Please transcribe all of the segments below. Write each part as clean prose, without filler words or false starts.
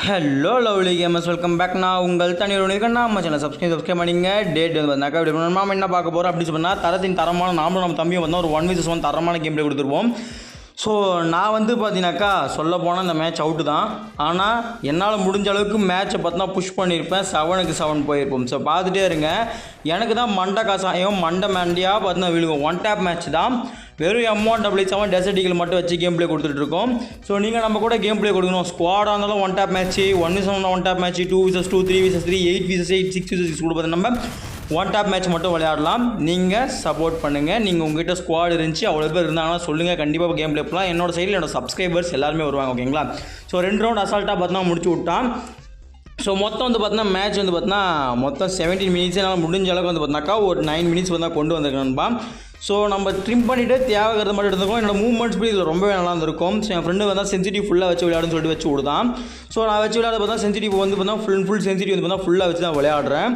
Hello lovely gamers, welcome back. நான் உங்கள் தனியாக நம்ம சேனல் சப்ஸ்கிரைப் பண்ணிங்க. டேட் வந்து வந்தாக்கா இப்படி நம்ம என்ன பார்க்க போகிறோம் அப்படின்னு சொன்னால், தரத்தின் தரமான நாமளும் நம்ம தம்பியும் வந்து ஒரு 1v1 தரமான கேம் பிளே கொடுத்துருவோம். ஸோ நான் வந்து பார்த்தீங்கன்னாக்கா சொல்ல போனால் இந்த மேட்ச் அவுட்டு தான். ஆனால் என்னால் முடிஞ்ச அளவுக்கு மேட்சை பார்த்தா புஷ் பண்ணியிருப்பேன். 7க்கு 7 போயிருப்போம். ஸோ பார்த்துட்டே இருங்க. எனக்கு தான் மண்டை காசாயம் மண்டை மேண்டியாக பார்த்தா விழுகும். ஒன் டேப் மேட்ச் தான். வெறும் M1W7 டெசர்ட் ஈகிள் மட்டும் வச்சு கேம் பிளே கொடுத்துட்ருக்கோம். ஸோ நீங்கள் நம்ம கூட கேம் பிளே கொடுக்கணும். ஸ்குவாடாக இருந்தாலும் one tape match, 1v1 one tape match, 2v2, 3v3, 8v8, 6v6 கூட பார்த்து நம்ம ஒன் டேப் மேட்ச் மட்டும் விளையாடலாம். நீங்கள் சப்போர்ட் பண்ணுங்கள். நீங்கள் உங்கள்கிட்ட ஸ்குவாட் இருந்துச்சு, அவ்வளோ பேர் இருந்தாங்கன்னா சொல்லுங்கள். கண்டிப்பாக கேம் பிளே பண்ணலாம். என்னோட சைடில் என்னோட சப்ஸ்கிரைபர்ஸ் எல்லாருமே வருவாங்க. ஓகேங்களா? ஸோ 2 ரவுண்ட் அசால்ட்டாக பார்த்தா முடிச்சு விட்டான். ஸோ மொத்தம் வந்து பார்த்தீங்கன்னா மேட்ச் வந்து பார்த்தீங்கன்னா மொத்தம் 17 மினிட்ஸ். என்னால் முடிஞ்ச அளவுக்கு வந்து பார்த்தினாக்கா ஒரு 9 மினிட்ஸ் வந்து கொண்டு வந்திருக்கேன்பா. ஸோ நம்ம ட்ரிம் பண்ணிவிட்டு தேவைக்கிறத மட்டும் எடுத்துக்கோம். என்னோட மூவ்மெண்ட்ஸ் படி இதில் ரொம்பவே நல்லா இருந்திருக்கும். ஸோ என் ஃப்ரெண்டு வந்து சென்சிட்டிவ் ஃபுல்லாக வச்சு விளையாடுன்னு சொல்லிட்டு வச்சு விடுதான். ஸோ நான் வச்சு விளையாட பார்த்தா சென்சிட்டிவ் வந்து பார்த்தா ஃபுல் சென்சிட்டிவ் வந்து பார்த்தா ஃபுல்லாக வச்சு தான் விளையாடுறேன்.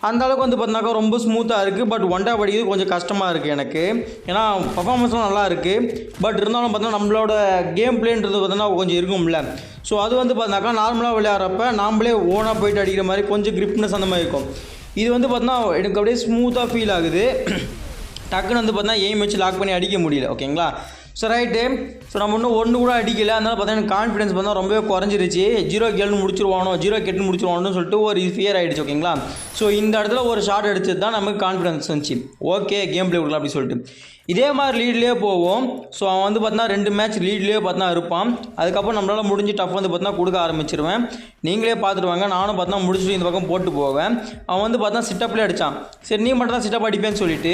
அந்த அளவுக்கு வந்து பார்த்தினாக்கா ரொம்ப ஸ்மூத்தாக இருக்குது. பட் ஒன் டேப் அடிக்கிறது கொஞ்சம் கஷ்டமாக இருக்குது எனக்கு. ஏன்னா பர்ஃபார்மன்ஸ்லாம் நல்லா இருக்குது. பட் இருந்தாலும் பார்த்தீங்கன்னா நம்மளோட கேம் பிளேன்றது பார்த்தீங்கன்னா கொஞ்சம் இருக்கும்ல. ஸோ அது வந்து பார்த்தினாக்கா நார்மலாக விளையாடுறப்ப நாம்ளே ஓனாக போய்ட்டு அடிக்கிற மாதிரி கொஞ்சம் கிரிப்னஸ் அந்த மாதிரி இருக்கும். இது வந்து பார்த்தீங்கன்னா எனக்கு அப்படியே ஸ்மூத்தாக ஃபீல் ஆகுது. டக்குன்னு வந்து பார்த்தீங்கன்னா எய்ம் வச்சு லாக் பண்ணி அடிக்க முடியல. ஓகேங்களா? So right. ஸோ நம்ம இன்னும் ஒன்று கூட அடிக்கலை. அதனால் பார்த்தீங்கன்னா எனக்கு கான்ஃபிடன்ஸ் பார்த்தா ரொம்பவே குறைஞ்சிருச்சு. 0-7 முடிச்சிருவானோ 0-8 முடிச்சிருவானோன்னு சொல்லிட்டு ஒரு ஃபியர் ஆகிடுச்சு. ஓகேங்களா? ஸோ இந்த இடத்துல ஒரு ஷாட் அடிச்சது தான் நமக்கு கான்ஃபிடன்ஸ் வந்துச்சு. ஓகே கேம் பிளே கொடுக்கலாம் அப்படின்னு சொல்லிட்டு இதே மாதிரி லீட்லேயே போவோம். ஸோ அவன் வந்து பார்த்தீங்கன்னா 2 மேட்ச் லீட்லேயே பார்த்தா இருப்பான். அதுக்கப்புறம் நம்மளால் முடிஞ்சு டஃப் வந்து பார்த்தீங்கன்னா கொடுக்க ஆரம்பிச்சிருவேன். நீங்களே பார்த்துட்டு வாங்க. நானும் பார்த்தா முடிச்சுட்டு இந்த பக்கம் போட்டு போவேன். அவன் வந்து பார்த்தா சிட்டப்லேயே அடித்தான். சரி நீ மட்டும் தான் சிட்டப் அடிப்பேன்னு சொல்லிட்டு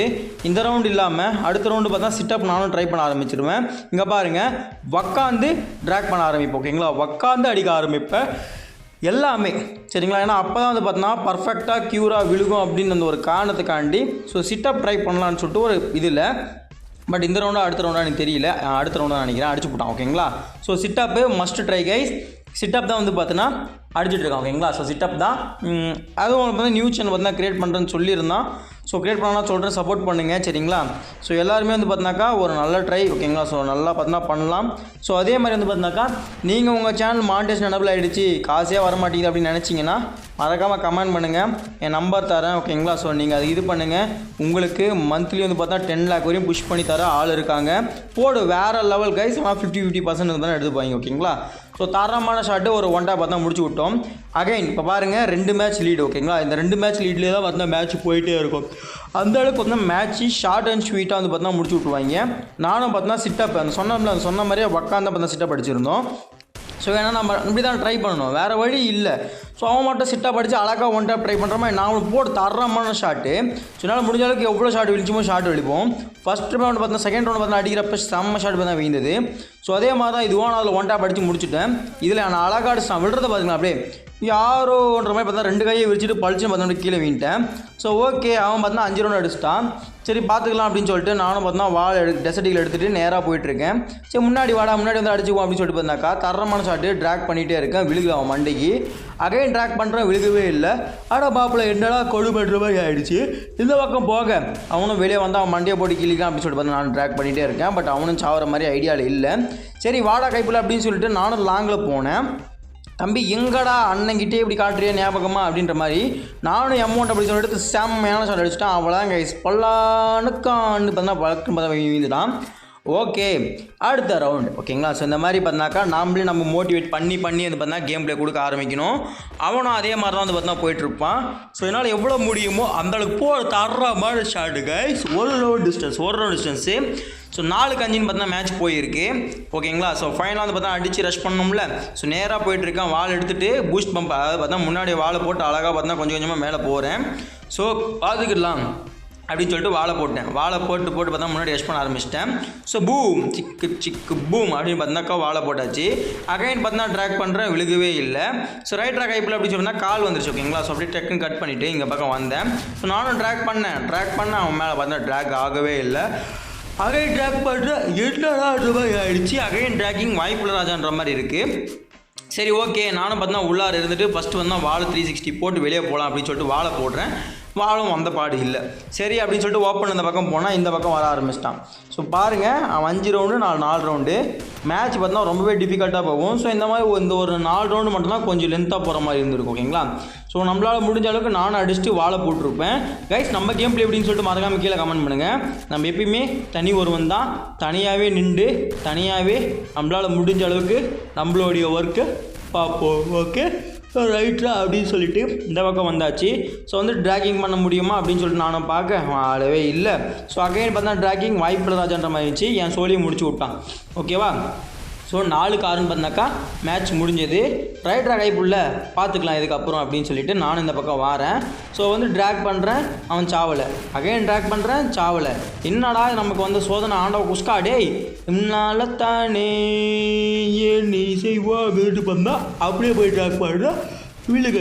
இந்த ரவுண்டு இல்லாமல் அடுத்த ரவுண்டு பார்த்தா சிட்டப் நானும் ட்ரை பண்ண ஆரம்பிச்சிருவேன். இங்கே பாருங்கள், உக்காந்து ட்ராக் பண்ண ஆரம்பிப்போம். ஓகேங்களா? உக்காந்து அடிக்க ஆரம்பிப்பேன் எல்லாமே. சரிங்களா? ஏன்னா அப்போ தான் வந்து பார்த்தோன்னா பர்ஃபெக்டாக க்யூராக விழுகும் அப்படின்னு அந்த ஒரு காரணத்துக்காண்டி ஸோ சிட்டப் ட்ரை பண்ணலான்னு சொல்லிட்டு ஒரு இதில். பட் இந்த ரவுண்டாக அடுத்த ரவுண்டாக எனக்கு தெரியல. அடுத்த ரவுண்டாக நினைக்கிறேன் அடிச்சு போட்டான். ஓகேங்களா? So setup must try guys. Setup தான் வந்து பார்த்தீங்கன்னா அடிச்சுட்டு இருக்கான். ஓகேங்களா? ஸோ சிட்டப் தான். அதுவும் வந்து நியூ சேனல் பார்த்தீங்கன்னா க்ரியேட் பண்ணுறேன்னு சொல்லியிருந்தான். ஸோ க்ரியேட் பண்ணலாம் சொல்கிறேன், சப்போர்ட் பண்ணுங்கள். சரிங்களா? ஸோ எல்லாருமே வந்து பார்த்தினாக்கா ஒரு நல்ல ட்ரை. ஓகேங்களா? ஸோ நல்லா பார்த்தீங்கன்னா பண்ணலாம். ஸோ அதே மாதிரி வந்து பார்த்தினாக்கா நீங்கள் உங்கள் சேனல் மானிட்டேஷன் எனபிள் ஆகிடுச்சு, காசே வர மாட்டேங்குது அப்படின்னு நினச்சிங்கன்னா மறக்காமல் கமெண்ட் பண்ணுங்கள். என் நம்பர் தரேன். ஓகேங்களா? ஸோ நீங்கள் அது இது பண்ணுங்கள். உங்களுக்கு மந்த்லி வந்து பார்த்தா 10 lakh வரையும் புஷ் பண்ணி தர ஆள் இருக்காங்க. போடு வேறு லெவல் கைஸ். ஆனால் 50% தான் எடுத்துப்பாங்க. ஓகேங்களா? ஸோ தரமான ஷாட்டு ஒரு ஒன் டேப் பார்த்தா முடிச்சு விட்டோம். அகைன் இப்போ பாருங்கள் 2 மேட்ச் லீடு. ஓகேங்களா? இந்த 2 மேட்ச் லீட்லேயே தான் பார்த்தா மேட்ச் போயிட்டே இருக்கும். அந்த அளவுக்கு வந்து மேட்ச்சு ஷார்ட் அண்ட் ஸ்வீட்டாக வந்து பார்த்தா முடிச்சு விட்ருவாங்க. நானும் பார்த்தா சிட்டப் அந்த சொன்ன மாதிரியே உக்காந்து பார்த்தா சிட்டப் அடிச்சிருந்தோம். ஸோ ஏன்னா நம்ம இப்படி தான் ட்ரை பண்ணணும், வேறு வழி இல்லை. ஸோ அவன் மட்டும் சிட்டாக படித்து அழகாக ஒன் டேப் ட்ரை பண்ணுற மாதிரி நான் போட்டு தரமான ஷாட்டு. ஸோ என்னால் முடிஞ்ச அளவுக்கு எவ்வளோ ஷாட் விழிச்சுமோ ஷாட் வெளிப்போம். ஃபஸ்ட் ரவுண்ட் பார்த்தா செகண்ட் ரவுண்ட் பார்த்தா அடிக்கிறப்ப செம்ம ஷாட் பார்த்தா வீழ்ந்தது. ஸோ அதே மாதிரி தான் இதுவாக நான் அதில் ஒன் டேப் அடித்து முடிச்சுட்டேன். இதில் நான் அழகாக அடிச்சான். விடுறத பார்த்தீங்களா அப்படியே யாரோன்ற மாதிரி பார்த்தா 2 கையை விரிச்சிட்டு பழிச்சுன்னு பார்த்தா கீழே வீணிட்டேன். ஸோ ஓகே அவன் பார்த்தா 5 ரவுண்ட் அடிச்சிட்டான். சரி பார்த்துக்கலாம் அப்படின்னு சொல்லிட்டு நானும் பார்த்தா டெசர்ட் ஈகிள் எடுத்துகிட்டு நேராக போயிட்டுருக்கேன். சரி முன்னாடி வந்து அடிச்சுக்குவோம் அப்படின்னு சொல்லிட்டு பார்த்தாக்கா தரமான ஷாட்டு ட்ராக் பண்ணிகிட்டே இருக்கேன். விழுகு அவன் மண்டைக்கு. அகைன் ட்ராக் பண்ணுறேன், விழுகவே இல்லை. பாப்பில் என்னடா கொடுபடுற மாதிரி ஆகிடுச்சு. இந்த பக்கம் போக அவனும் வெளியே வந்து அவன் மண்டையை போட்டு கிளிக்கான் அப்படின்னு சொல்லிட்டு பார்த்தா நான் ட்ராக் பண்ணிகிட்டே இருக்கேன். பட் அவனும் சாவற மாதிரி ஐடியாவில் இல்லை. சரி வாடா கைப்பில் அப்படின்னு சொல்லிட்டு நானும் லாங்கில் போனேன். தம்பி எங்கடா அண்ணங்கிட்டே இப்படி காட்டுறிய ஞாபகமா அப்படின்ற மாதிரி நானும் M1 அப்படி சொல்லிட்டு செம்மையான ஷாட் அடிச்சிட்டான். அவ்வளோதான் கைஸ். பல்லானுக்கான்னு பார்த்தா பழக்கம் பார்த்தா வீழ்ந்துட்டான். ஓகே அடுத்த ரவுண்டு. ஓகேங்களா? ஸோ இந்த மாதிரி பார்த்தினாக்கா நாமளே நம்ம மோட்டிவேட் பண்ணி வந்து பார்த்தா கேம் பிளே கொடுக்க ஆரம்பிக்கணும். அவனும் அதே மாதிரி தான் வந்து பார்த்தா போயிட்டுருப்பான். ஸோ என்னால் எவ்வளோ முடியுமோ அந்தளவுக்கு தர்ற மாதிரி ஷாட்டு கைஸ். ஒரு ரவுண்ட் டிஸ்டன்ஸு. ஸோ 4-5 பார்த்தீங்கன்னா மேட்ச் போயிருக்கு. ஓகேங்களா? ஸோ ஃபைனலாக வந்து பார்த்தா அடித்து ரஷ் பண்ணோம்ல. ஸோ நேராக போயிட்டுருக்கேன். வால் எடுத்துகிட்டு பூஸ்ட் பம்ப் அதாவது பார்த்தா முன்னாடி வாழை போட்டு அழகாக பார்த்தா கொஞ்சம் கொஞ்சமாக மேலே போகிறேன். ஸோ பார்த்துக்கிடலாம் அப்படின்னு சொல்லிட்டு வாழை போட்டு பார்த்தா முன்னாடி ரஷ் பண்ண ஆரம்பிச்சிட்டேன். ஸோ பூம் சிக்கு பூம் அப்படின்னு பார்த்தாக்கா வாழை போட்டாச்சு. அகைன் பார்த்தா ட்ராக் பண்ணுறேன், விழுகவே இல்லை. ஸோ ரைட் ட்ராக் ஐப்பில் அப்படின்னு சொன்னால் கால் வந்துருச்சு. ஓகேங்களா? ஸோ அப்படியே டக்குன்னு கட் பண்ணிவிட்டு இங்கே பக்கம் வந்தேன். ஸோ நானும் ட்ராக் பண்ணேன் அவன் மேலே பார்த்தா ட்ராக் ஆகவே இல்லை. அகைன் ட்ராக் பண்ணுற என்னடா ரூபாய் ஆகிடுச்சு. அகைன் ட்ராக்கிங் வாய்ப்புள்ள ராஜான்ற மாதிரி இருக்குது. சரி ஓகே நானும் பார்த்தா உள்ளார இருந்துட்டு ஃபஸ்ட்டு வந்து வாழை 360 போட்டு வெளியே போகலாம் அப்படின்னு சொல்லிட்டு வாழை போடுறேன். வாழும் வந்த பாடு இல்லை. சரி அப்படின்னு சொல்லிட்டு ஓப்பன் இந்த பக்கம் போனால் இந்த பக்கம் வர ஆரம்பிச்சிட்டான். ஸோ பாருங்கள், அவன் 5 ரவுண்டு 4 ரவுண்டு மேட்ச் பார்த்தா ரொம்பவே டிஃபிகல்ட்டாக போகும். ஸோ இந்த மாதிரி இந்த ஒரு 4 ரவுண்டு மட்டும்தான் கொஞ்சம் லென்த்தாக போகிற மாதிரி இருந்திருக்கும். ஓகேங்களா? ஸோ நம்மளால் முடிஞ்ச அளவுக்கு நானும் அடிச்சுட்டு வாழை போட்டிருப்பேன். கைஸ் நம்ம கேம் பிளே எப்படின்னு சொல்லிட்டு மறக்காமல் கீழே கமெண்ட் பண்ணுங்கள். நம்ம எப்பயுமே தனி ஒருவன் தான், தனியாகவே நின்று தனியாகவே நம்மளால் முடிஞ்ச அளவுக்கு நம்மளுடைய ஒர்க்கு பார்ப்போம். ஓகே ரைட்டா அப்படின்னு சொல்லிட்டு இந்த பக்கம் வந்தாச்சு. ஸோ வந்து ட்ராக்கிங் பண்ண முடியுமா அப்படின்னு சொல்லிட்டு நானும் பார்க்க ஆளவே இல்லை. ஸோ அகைன் பார்த்தா ட்ராக்கிங் வாய்ப்பில் ராஜான்ற மாதிரி இருந்துச்சு. என் சோழியை முடிச்சு விட்டான். ஓகேவா? ஸோ 4-6 பார்த்தாக்கா மேட்ச் முடிஞ்சது. ரைட்ரா கைப்புள்ள பார்த்துக்கலாம் இதுக்கப்புறம் அப்படின்னு சொல்லிட்டு நானும் இந்த பக்கம் வாரேன். ஸோ வந்து ட்ராக் பண்ணுறேன், அவன் சாவலை. அகைன் ட்ராக் பண்ணுறேன், சாவலை. என்னடா நமக்கு வந்து சோதனை ஆண்டவ குஸ்கா டேய் இன்னால தானே நீ செய்வா வீட்டு பண்ணா அப்படியே போய் ட்ராக் பண்ணுறா வீழுக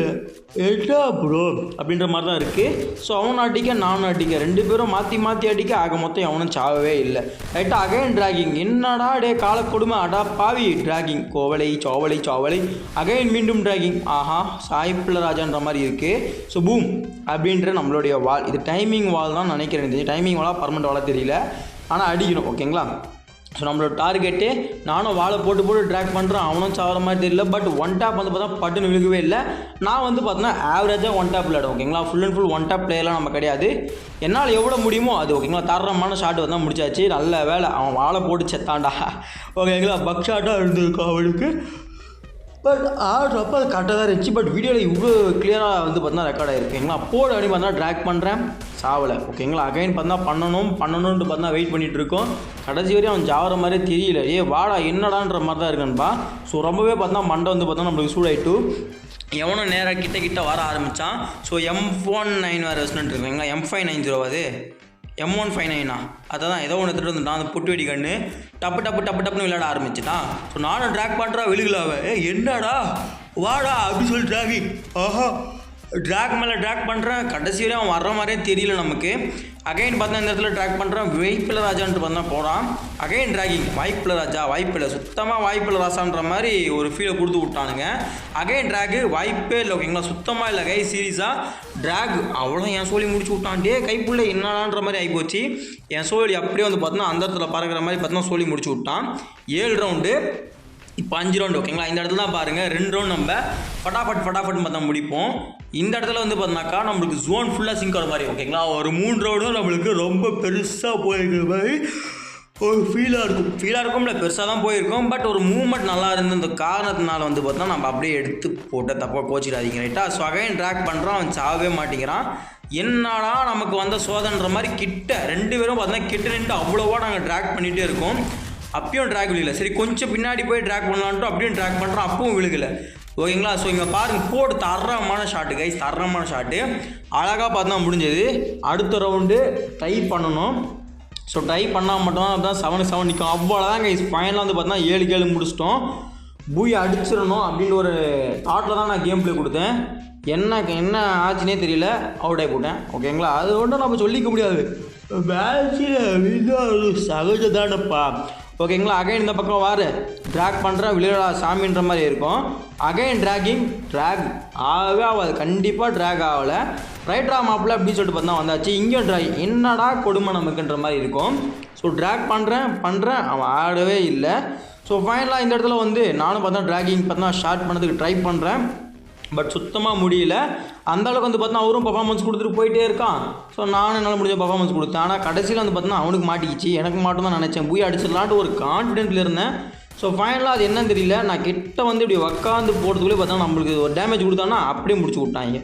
ஏட்டா ப்ரோ அப்படின்ற மாதிரி தான் இருக்குது. ஸோ அவனும் அடிக்க நானும் அடிக்க 2 பேரும் மாற்றி அடிக்க ஆக மொத்தம் அவனும் சாவவே இல்லை. ரைட்டாக அகைன் ட்ராகிங். என்னடா டே கால கொடுமை அடா பாவி ட்ராகிங் கோவலை சோவலை அகைன் மீண்டும் ட்ராகிங். ஆஹா சாய்ப்பில் ராஜான்ற மாதிரி இருக்குது. ஸோ பூம் அப்படின்ற நம்மளுடைய வால். இது டைமிங் வால் தான் நினைக்கிறேன். டைமிங் வாலாக பர்மனெண்ட் வாலாக தெரியல, ஆனால் அடிக்கணும். ஓகேங்களா? ஸோ நம்மளோட டார்கெட்டு நானும் வாழை போட்டு ட்ராக் பண்ணுறேன், அவனும் சாகிற மாதிரி தெரியல. பட் ஒன் டேப் வந்து பார்த்தா பட்டுன்னு விழுகவே இல்லை. நான் வந்து பார்த்தோன்னா ஆவரேஜாக ஒன் டேப் விளையாடும். ஓகேங்களா? Full and full one tap பிளேயர்லாம் நம்ம கிடையாது. என்னால் எவ்வளோ முடியுமோ அது. ஓகேங்களா? தரமான ஷாட் வந்து முடிச்சாச்சு. நல்ல வேலை அவன் வாழை போட்டு செத்தாண்டா. ஓகேங்களா? பக் ஷாட்டாக இருந்திருக்கும் அவனுக்கு. பட் ஆடுறப்போ அது கரெக்டாக தான் இருந்துச்சு. பட் வீடியோவில் இவ்வளோ கிளியராக வந்து பார்த்தா ரெக்கார்ட் ஆகிருக்குங்களா? போட அப்படி பார்த்தா ட்ராக் பண்ணுறேன், சாவலை. ஓகேங்களா? அகைன் பார்த்தா பண்ணணும்ட்டு பார்த்தா வெயிட் பண்ணிகிட்டு இருக்கோம். கடைசி வரையும் அவன் ஜாகிற மாதிரியே தெரியல. வாடா என்னடான்ற மாதிரி தான் இருக்கான்பா. ஸோ ரொம்பவே பார்த்தா மண்டை வந்து பார்த்தா நம்மளுக்கு சூடாயிட்டு எவனும் நேராக கிட்ட வர ஆரம்பித்தான். ஸோ M19 வேறு வச்சுட்டு இருக்கீங்களா? M590 அது M159 அதான் ஏதோ ஒன்று எடுத்துகிட்டு வந்துட்டான். அந்த புட்டு வெடி கண்ணு டப்புன்னு விளையாட ஆரம்பிச்சுட்டான். ஸோ நானும் ட்ராக் பண்ணுறா விழுகலாவே என்னடா வாடா அப்படின்னு சொல்லி ட்ராகிங். ஆஹா ட்ராக் மேலே ட்ராக் பண்ணுறேன். கடைசி வரையும் அவன் வர்ற மாதிரியே தெரியல நமக்கு. அகைன் பார்த்தா இந்த இடத்துல ட்ராக் பண்ணுறேன், வாய்ப்பில் ராஜான்ட்டு பார்த்தா போகிறான். அகைன் ட்ராகிங் வாய்ப்பில் ராஜா வாய்ப்பில்லை, சுத்தமாக வாய்ப்பில் ராசான்ற மாதிரி ஒரு ஃபீலை கொடுத்து விட்டானுங்க. அகைன் ட்ராகு வாய்ப்பே இல்லை. ஓகேங்களா? சுத்தமாக இல்லை. கை சீரியஸாக ட்ராக் அவ்வளோ என் சோழி முடிச்சு விட்டான். கைப்புள்ள என்னடான்ற மாதிரி ஆகிப்போச்சு. என் சோழி அப்படியே வந்து பார்த்தோன்னா அந்த இடத்துல பறக்கிற மாதிரி பார்த்தோன்னா சோழி முடிச்சு விட்டான். 7 ரவுண்டு இப்போ 5 ரவுண்டு. ஓகேங்களா? இந்த இடத்துல தான் பாருங்கள் 2 ரவுண்ட் நம்ம ஃபட்டாஃபட்னு பார்த்தா முடிப்போம். இந்த இடத்துல வந்து பார்த்தாக்கா நம்மளுக்கு ஜோன் ஃபுல்லாக சிங்க் ஆகிற மாதிரி. ஓகேங்களா? ஒரு 3 ரவுண்டும் நம்மளுக்கு ரொம்ப பெருசாக போயிருக்கிற மாதிரி ஒரு ஃபீலாக இருக்கும்ல. பெருசாக தான் போயிருக்கோம். பட் ஒரு மூவ்மெண்ட் நல்லா இருந்த இந்த காரணத்தினால வந்து பார்த்தா நம்ம அப்படியே எடுத்து போட்ட தப்பாக கோச்சிடாதீங்க. ரைட்டா? ஸோ அகைன் ட்ராக் பண்ணுறான், அவன் சாகவே மாட்டேங்கிறான். என்னடா நமக்கு வந்த சோதனைன்ற மாதிரி கிட்ட 2 பேரும் பார்த்தீங்கன்னா கிட்ட நின்று அவ்வளோவா நாங்கள் ட்ராக் பண்ணிகிட்டே இருக்கோம். அப்பயும் ட்ராக் விழுகலை. சரி கொஞ்சம் பின்னாடி போய் ட்ராக் பண்ணலான்ட்டு அப்படியும் ட்ராக் பண்ணுறோம், அப்பவும் விழுகலை. ஓகேங்களா? ஸோ இங்கே பாருங்கள் போடு தரமான ஷாட்டு கைஸ், தரமான ஷாட்டு அழகாக பார்த்தா முடிஞ்சது. அடுத்த ரவுண்டு ட்ரை பண்ணணும். ஸோ ட்ரை பண்ணால் மட்டும்தான் அதுதான் 7-7 நிற்கும். அவ்வளோதான் கைஸ். ஃபைனலாக வந்து பார்த்தா 7-7 முடிச்சிட்டோம். பூயை அடிச்சிடணும் அப்படின்னு ஒரு தாட்டில் தான் நான் கேம் பிளே கொடுத்தேன். என்ன ஆச்சுன்னே தெரியல, அவுட் ஆகி போட்டேன். ஓகேங்களா? அது ஒன்றும் நம்ம சொல்லிக்க முடியாது. மேட்சில் சகஜதானப்பா. ஓகேங்களா? அகைன் இந்த பக்கம் வாரு ட்ராக் பண்ணுறேன், விளையாடா சாமின்ற மாதிரி இருக்கும். அகைன் ட்ராக் ஆகவே ஆகாது, கண்டிப்பாக ட்ராக் ஆகலை. ரைட்ரா மாப்பிள்ள அப்படின்னு சொல்லிட்டு பார்த்தா வந்தாச்சு. இங்கேயும் ட்ராக் என்னடா கொடுமை நமக்குன்ற மாதிரி இருக்கும். ஸோ ட்ராக் பண்ணுறேன் அவன் ஆடவே இல்லை. ஸோ ஃபைனலாக இந்த இடத்துல வந்து நானும் பார்த்தா ட்ராகிங் பார்த்தா ஷார்ட் பண்ணதுக்கு ட்ரை பண்ணுறேன். பட் சுத்தமாக முடியல. அந்தளவுக்கு வந்து பார்த்தா அவரும் பர்ஃபார்மன்ஸ் கொடுத்துட்டு போயிட்டே இருக்கான். ஸோ நானும் என்னால் முடிஞ்ச பர்ஃபார்மன்ஸ் கொடுத்தேன். ஆனால் கடைசியில் வந்து பார்த்தா அவனுக்கு மாட்டிக்கிச்சு, எனக்கு மட்டும் தான் நினச்சேன். பூய் அடிச்சிடலான்ட்டு ஒரு கான்ஃபிடென்ட்டில் இருந்தேன். ஸோ ஃபைனலாக அது என்னன்னு தெரியல, நான் கிட்ட வந்து இப்படி உக்காந்து போகிறதுக்குள்ளே பார்த்தா நம்மளுக்கு ஒரு டேமேஜ் கொடுத்தான்னா அப்படியே முடிச்சு விட்டாங்க.